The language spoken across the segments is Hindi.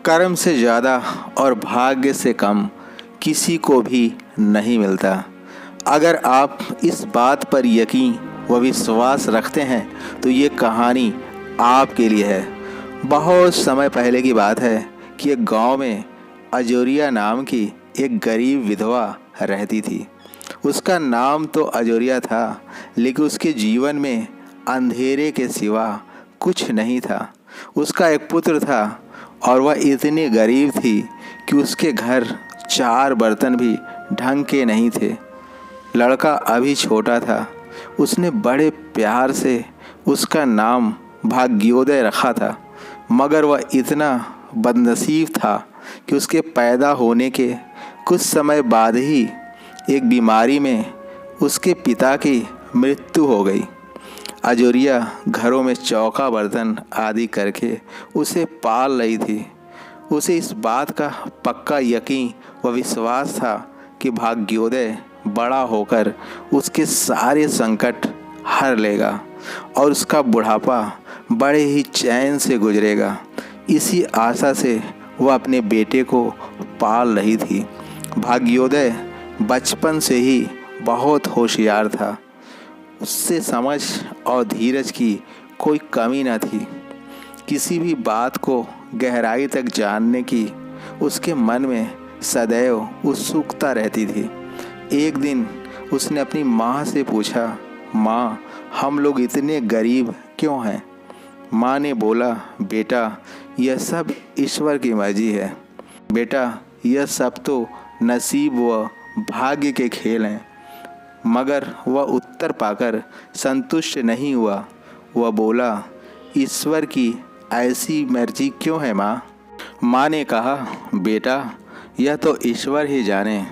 कर्म से ज़्यादा और भाग्य से कम किसी को भी नहीं मिलता। अगर आप इस बात पर यकीन व विश्वास रखते हैं तो ये कहानी आपके लिए है। बहुत समय पहले की बात है कि एक गांव में अजोरिया नाम की एक गरीब विधवा रहती थी। उसका नाम तो अजोरिया था, लेकिन उसके जीवन में अंधेरे के सिवा कुछ नहीं था। उसका एक पुत्र था और वह इतनी गरीब थी कि उसके घर 4 बर्तन भी ढंग के नहीं थे। लड़का अभी छोटा था। उसने बड़े प्यार से उसका नाम भाग्योदय रखा था, मगर वह इतना बदनसीब था कि उसके पैदा होने के कुछ समय बाद ही एक बीमारी में उसके पिता की मृत्यु हो गई। अजोरिया घरों में चौका बर्तन आदि करके उसे पाल रही थी। उसे इस बात का पक्का यकीन व विश्वास था कि भाग्योदय बड़ा होकर उसके सारे संकट हर लेगा और उसका बुढ़ापा बड़े ही चैन से गुजरेगा। इसी आशा से वह अपने बेटे को पाल रही थी। भाग्योदय बचपन से ही बहुत होशियार था। उससे समझ और धीरज की कोई कमी न थी। किसी भी बात को गहराई तक जानने की उसके मन में सदैव उत्सुकता रहती थी। एक दिन उसने अपनी माँ से पूछा, माँ, हम लोग इतने गरीब क्यों हैं? माँ ने बोला, बेटा, यह सब ईश्वर की मर्जी है। बेटा, यह सब तो नसीब व भाग्य के खेल हैं। मगर वह उत्तर पाकर संतुष्ट नहीं हुआ। वह बोला, ईश्वर की ऐसी मर्जी क्यों है माँ? माँ ने कहा, बेटा, यह तो ईश्वर ही जाने।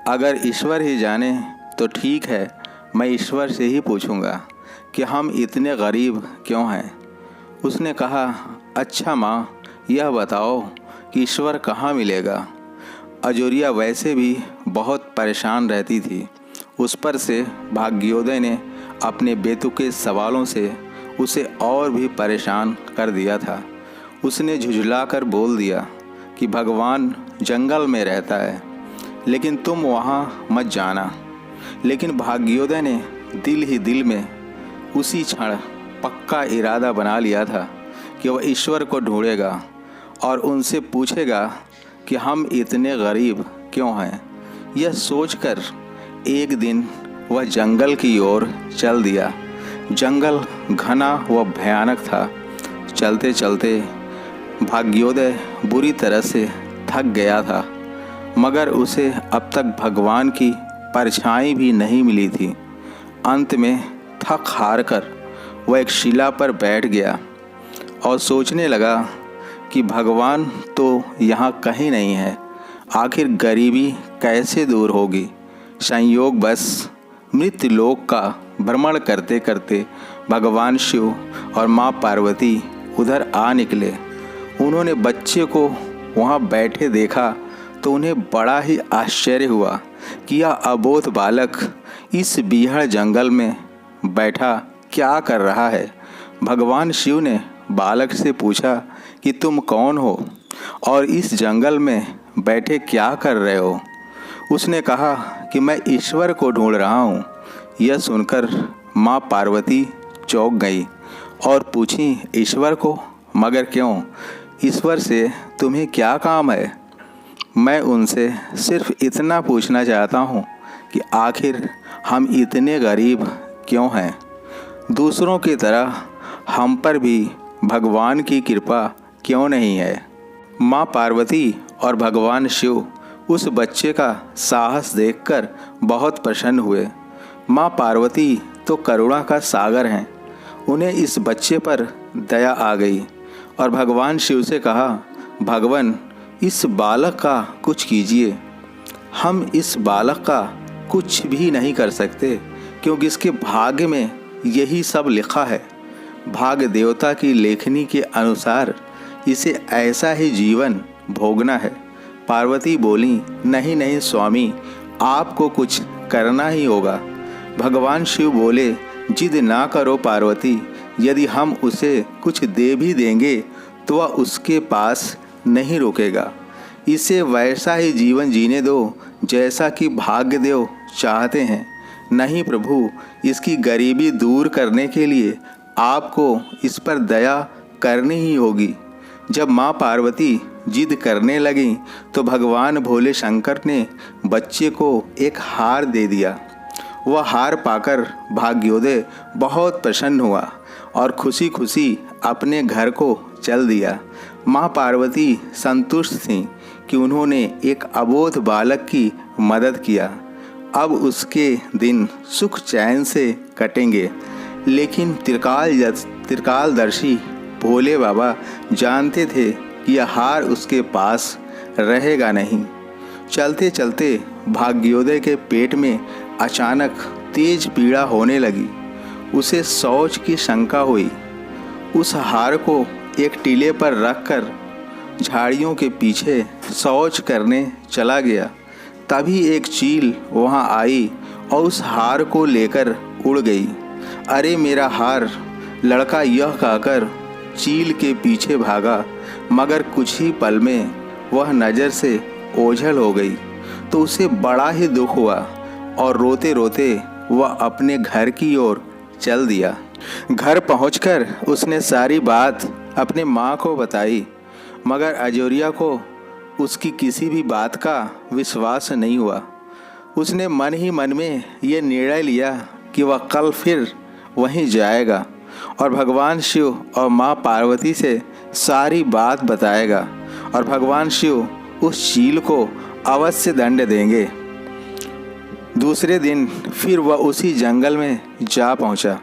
अगर ईश्वर ही जाने तो ठीक है, मैं ईश्वर से ही पूछूंगा कि हम इतने गरीब क्यों हैं। उसने कहा, अच्छा माँ, यह बताओ कि ईश्वर कहाँ मिलेगा? अजोरिया वैसे भी बहुत परेशान रहती थी। उस पर से भाग्योदय ने अपने बेतुके सवालों से उसे और भी परेशान कर दिया था। उसने झुझलाकर बोल दिया कि भगवान जंगल में रहता है, लेकिन तुम वहाँ मत जाना। लेकिन भाग्योदय ने दिल ही दिल में उसी क्षण पक्का इरादा बना लिया था कि वह ईश्वर को ढूंढेगा और उनसे पूछेगा कि हम इतने गरीब क्यों हैं। यह सोचकर एक दिन वह जंगल की ओर चल दिया। जंगल घना व भयानक था। चलते चलते भाग्योदय बुरी तरह से थक गया था, मगर उसे अब तक भगवान की परछाई भी नहीं मिली थी। अंत में थक हार कर वह एक शिला पर बैठ गया और सोचने लगा कि भगवान तो यहाँ कहीं नहीं है। आखिर गरीबी कैसे दूर होगी? संयोग बस मृत्यु लोक का भ्रमण करते करते भगवान शिव और माँ पार्वती उधर आ निकले। उन्होंने बच्चे को वहाँ बैठे देखा तो उन्हें बड़ा ही आश्चर्य हुआ कि यह अबोध बालक इस बीहड़ जंगल में बैठा क्या कर रहा है। भगवान शिव ने बालक से पूछा कि तुम कौन हो और इस जंगल में बैठे क्या कर रहे हो? उसने कहा कि मैं ईश्वर को ढूंढ रहा हूँ। यह सुनकर माँ पार्वती चौंक गई और पूछी, ईश्वर को? मगर क्यों? ईश्वर से तुम्हें क्या काम है? मैं उनसे सिर्फ इतना पूछना चाहता हूँ कि आखिर हम इतने गरीब क्यों हैं? दूसरों की तरह हम पर भी भगवान की कृपा क्यों नहीं है? माँ पार्वती और भगवान शिव उस बच्चे का साहस देखकर बहुत प्रसन्न हुए। माँ पार्वती तो करुणा का सागर हैं। उन्हें इस बच्चे पर दया आ गई और भगवान शिव से कहा, भगवान, इस बालक का कुछ कीजिए। हम इस बालक का कुछ भी नहीं कर सकते, क्योंकि इसके भाग्य में यही सब लिखा है। भाग्य देवता की लेखनी के अनुसार इसे ऐसा ही जीवन भोगना है। पार्वती बोली, नहीं नहीं स्वामी, आपको कुछ करना ही होगा। भगवान शिव बोले, जिद ना करो पार्वती, यदि हम उसे कुछ दे भी देंगे तो वह उसके पास नहीं रोकेगा। इसे वैसा ही जीवन जीने दो जैसा कि भाग्यदेव चाहते हैं। नहीं प्रभु, इसकी गरीबी दूर करने के लिए आपको इस पर दया करनी ही होगी। जब माँ पार्वती जिद करने लगी तो भगवान भोले शंकर ने बच्चे को एक हार दे दिया। वह हार पाकर भाग्योदय बहुत प्रसन्न हुआ और खुशी खुशी अपने घर को चल दिया। माँ पार्वती संतुष्ट थीं कि उन्होंने एक अबोध बालक की मदद किया। अब उसके दिन सुख चैन से कटेंगे। लेकिन त्रिकालदर्शी भोले बाबा जानते थे कि यह हार उसके पास रहेगा नहीं। चलते चलते भाग्योदय के पेट में अचानक तेज पीड़ा होने लगी। उसे शौच की शंका हुई। उस हार को एक टीले पर रखकर झाड़ियों के पीछे शौच करने चला गया। तभी एक चील वहां आई और उस हार को लेकर उड़ गई। अरे मेरा हार! लड़का यह कहकर चील के पीछे भागा, मगर कुछ ही पल में वह नज़र से ओझल हो गई। तो उसे बड़ा ही दुख हुआ और रोते रोते वह अपने घर की ओर चल दिया। घर पहुंचकर उसने सारी बात अपने माँ को बताई, मगर अजोरिया को उसकी किसी भी बात का विश्वास नहीं हुआ। उसने मन ही मन में ये निर्णय लिया कि वह कल फिर वहीं जाएगा और भगवान शिव और माँ पार्वती से सारी बात बताएगा और भगवान शिव उस चील को अवश्य दंड देंगे। दूसरे दिन फिर वह उसी जंगल में जा पहुंचा।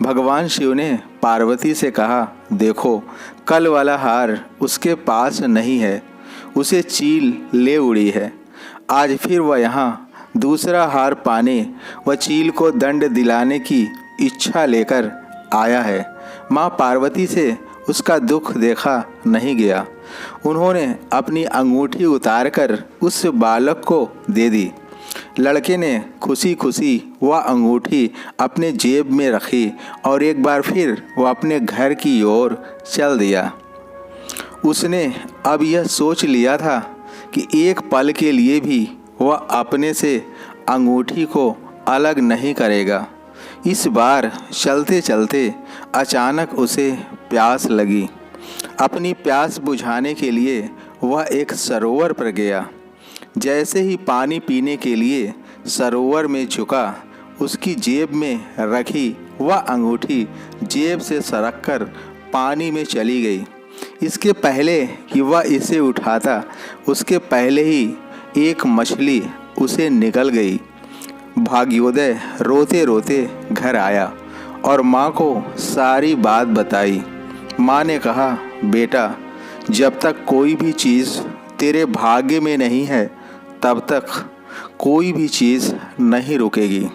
भगवान शिव ने पार्वती से कहा, देखो कल वाला हार उसके पास नहीं है, उसे चील ले उड़ी है। आज फिर वह यहाँ दूसरा हार पाने व चील को दंड दिलाने की इच्छा लेकर आया है। माँ पार्वती से उसका दुख देखा नहीं गया। उन्होंने अपनी अंगूठी उतारकर उस बालक को दे दी। लड़के ने खुशी खुशी वह अंगूठी अपने जेब में रखी और एक बार फिर वह अपने घर की ओर चल दिया। उसने अब यह सोच लिया था कि एक पल के लिए भी वह अपने से अंगूठी को अलग नहीं करेगा। इस बार चलते चलते अचानक उसे प्यास लगी। अपनी प्यास बुझाने के लिए वह एक सरोवर पर गया। जैसे ही पानी पीने के लिए सरोवर में झुका, उसकी जेब में रखी वह अंगूठी जेब से सरककर पानी में चली गई। इसके पहले कि वह इसे उठाता, उसके पहले ही एक मछली उसे निकल गई। भाग्योदय रोते रोते घर आया और माँ को सारी बात बताई। माँ ने कहा, बेटा, जब तक कोई भी चीज़ तेरे भाग्य में नहीं है तब तक कोई भी चीज़ नहीं रुकेगी।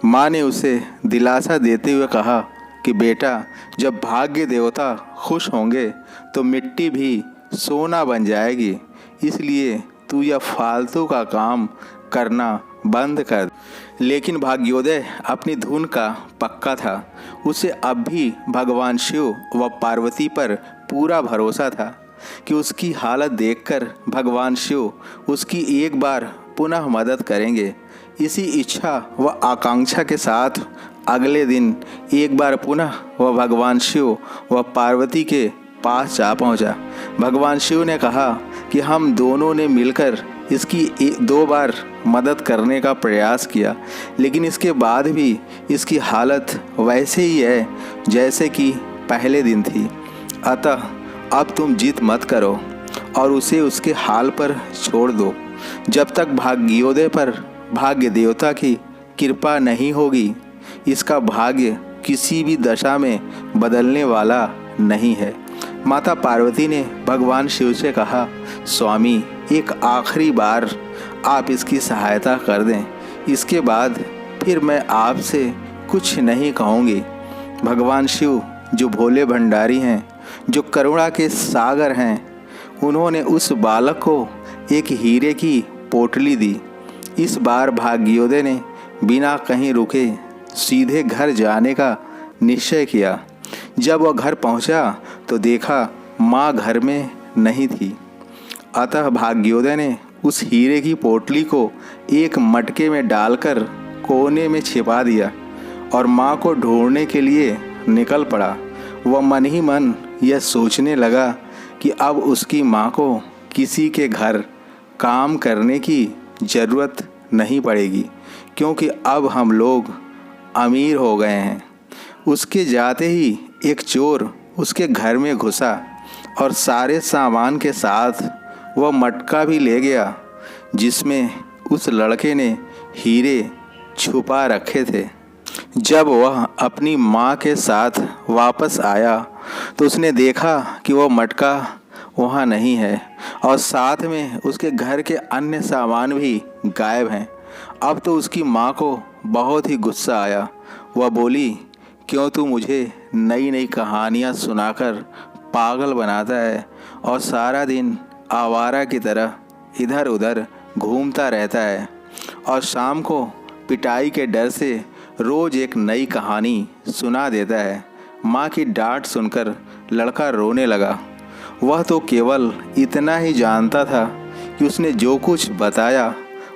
माँ ने उसे दिलासा देते हुए कहा कि बेटा, जब भाग्य देवता खुश होंगे तो मिट्टी भी सोना बन जाएगी, इसलिए तू यह फालतू का काम करना बंद कर। लेकिन भाग्योदय अपनी धुन का पक्का था। उसे अब भी भगवान शिव व पार्वती पर पूरा भरोसा था कि उसकी हालत देखकर भगवान शिव उसकी एक बार पुनः मदद करेंगे। इसी इच्छा व आकांक्षा के साथ अगले दिन एक बार पुनः वह भगवान शिव व पार्वती के पास जा पहुंचा। भगवान शिव ने कहा कि हम दोनों ने मिलकर इसकी 2 बार मदद करने का प्रयास किया, लेकिन इसके बाद भी इसकी हालत वैसे ही है जैसे कि पहले दिन थी। अतः अब तुम जिद मत करो और उसे उसके हाल पर छोड़ दो। जब तक भाग्योदय पर भाग्य देवता की कृपा नहीं होगी, इसका भाग्य किसी भी दशा में बदलने वाला नहीं है। माता पार्वती ने भगवान शिव से कहा, स्वामी, एक आखिरी बार आप इसकी सहायता कर दें, इसके बाद फिर मैं आपसे कुछ नहीं कहूँगी। भगवान शिव जो भोले भंडारी हैं, जो करुणा के सागर हैं, उन्होंने उस बालक को एक हीरे की पोटली दी। इस बार भाग्योदय ने बिना कहीं रुके सीधे घर जाने का निश्चय किया। जब वह घर पहुंचा तो देखा माँ घर में नहीं थी। अतः भाग्योदय ने उस हीरे की पोटली को एक मटके में डालकर कोने में छिपा दिया और माँ को ढूंढने के लिए निकल पड़ा। वह मन ही मन यह सोचने लगा कि अब उसकी माँ को किसी के घर काम करने की ज़रूरत नहीं पड़ेगी, क्योंकि अब हम लोग अमीर हो गए हैं। उसके जाते ही एक चोर उसके घर में घुसा और सारे सामान के साथ वह मटका भी ले गया जिसमें उस लड़के ने हीरे छुपा रखे थे। जब वह अपनी माँ के साथ वापस आया तो उसने देखा कि वह मटका वहाँ नहीं है और साथ में उसके घर के अन्य सामान भी गायब हैं। अब तो उसकी माँ को बहुत ही गुस्सा आया। वह बोली, क्यों तू मुझे नई नई कहानियाँ सुनाकर पागल बनाता है और सारा दिन आवारा की तरह इधर उधर घूमता रहता है और शाम को पिटाई के डर से रोज़ एक नई कहानी सुना देता है। माँ की डांट सुनकर लड़का रोने लगा। वह तो केवल इतना ही जानता था कि उसने जो कुछ बताया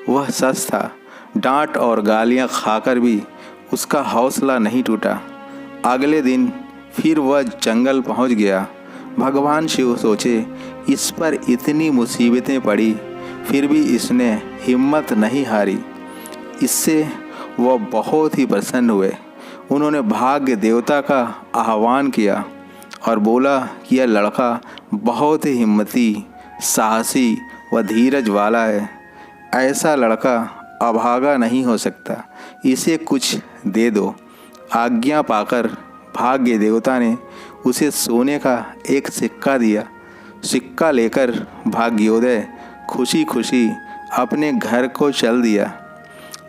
वह सच था। डांट और गालियाँ खाकर भी उसका हौसला नहीं टूटा। अगले दिन फिर वह जंगल पहुँच गया। भगवान शिव सोचे, इस पर इतनी मुसीबतें पड़ी फिर भी इसने हिम्मत नहीं हारी। इससे वह बहुत ही प्रसन्न हुए। उन्होंने भाग्य देवता का आह्वान किया और बोला कि यह लड़का बहुत ही हिम्मती, साहसी व धीरज वाला है। ऐसा लड़का अभागा नहीं हो सकता, इसे कुछ दे दो। आज्ञा पाकर भाग्य देवता ने उसे सोने का एक सिक्का दिया। सिक्का लेकर भाग्योदय खुशी खुशी अपने घर को चल दिया।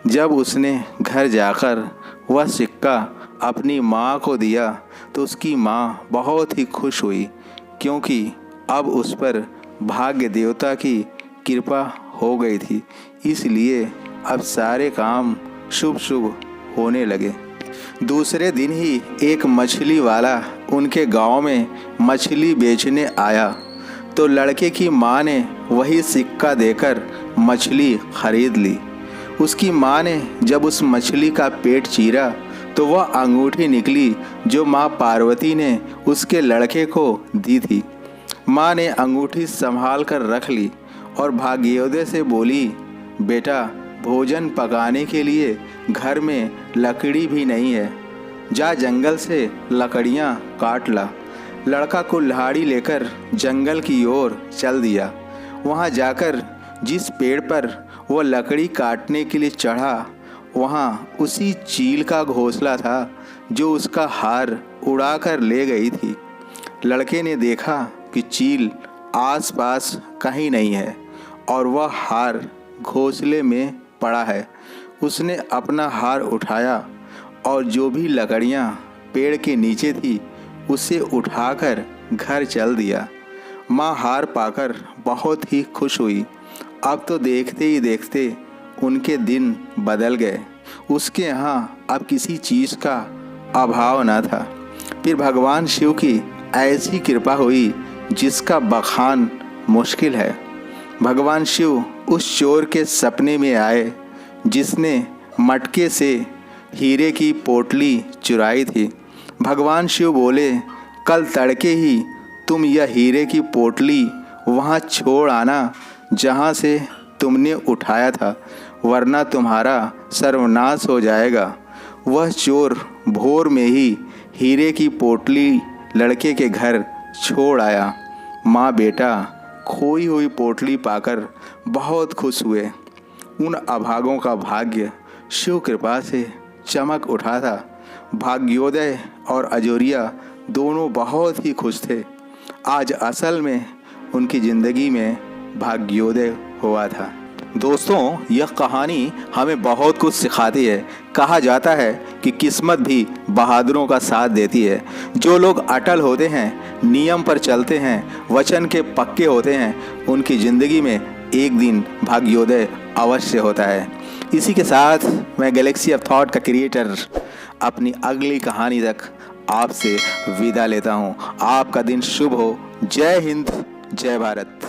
जब उसने घर जाकर वह सिक्का अपनी माँ को दिया तो उसकी माँ बहुत ही खुश हुई, क्योंकि अब उस पर भाग्य देवता की कृपा हो गई थी। इसलिए अब सारे काम शुभ शुभ होने लगे। दूसरे दिन ही एक मछली वाला उनके गांव में मछली बेचने आया तो लड़के की माँ ने वही सिक्का देकर मछली खरीद ली। उसकी माँ ने जब उस मछली का पेट चीरा तो वह अंगूठी निकली जो माँ पार्वती ने उसके लड़के को दी थी। माँ ने अंगूठी संभाल कर रख ली और भाग्योदय से बोली, बेटा, भोजन पकाने के लिए घर में लकड़ी भी नहीं है, जा जंगल से लकड़ियाँ काट ला। लड़का कुल्हाड़ी लेकर जंगल की ओर चल दिया। वहाँ जाकर जिस पेड़ पर वह लकड़ी काटने के लिए चढ़ा, वहाँ उसी चील का घोंसला था जो उसका हार उड़ाकर ले गई थी। लड़के ने देखा कि चील आसपास कहीं नहीं है और वह हार घोंसले में पड़ा है। उसने अपना हार उठाया और जो भी लकड़ियाँ पेड़ के नीचे थी उसे उठाकर घर चल दिया। माँ हार पाकर बहुत ही खुश हुई। अब तो देखते ही देखते उनके दिन बदल गए। उसके यहाँ अब किसी चीज़ का अभाव न था। फिर भगवान शिव की ऐसी कृपा हुई जिसका बखान मुश्किल है। भगवान शिव उस चोर के सपने में आए जिसने मटके से हीरे की पोटली चुराई थी। भगवान शिव बोले, कल तड़के ही तुम यह हीरे की पोटली वहाँ छोड़ आना जहाँ से तुमने उठाया था, वरना तुम्हारा सर्वनाश हो जाएगा। वह चोर भोर में ही हीरे की पोटली लड़के के घर छोड़ आया। माँ बेटा खोई हुई पोटली पाकर बहुत खुश हुए। उन अभागों का भाग्य शिव कृपा से चमक उठा था। भाग्योदय और अजोरिया दोनों बहुत ही खुश थे। आज असल में उनकी ज़िंदगी में भाग्योदय हुआ था। दोस्तों, यह कहानी हमें बहुत कुछ सिखाती है। कहा जाता है कि किस्मत भी बहादुरों का साथ देती है। जो लोग अटल होते हैं, नियम पर चलते हैं, वचन के पक्के होते हैं, उनकी ज़िंदगी में एक दिन भाग्योदय अवश्य होता है। इसी के साथ मैं गैलेक्सी ऑफ थॉट का क्रिएटर अपनी अगली कहानी तक आपसे विदा लेता हूँ। आपका दिन शुभ हो। जय हिंद, जय भारत।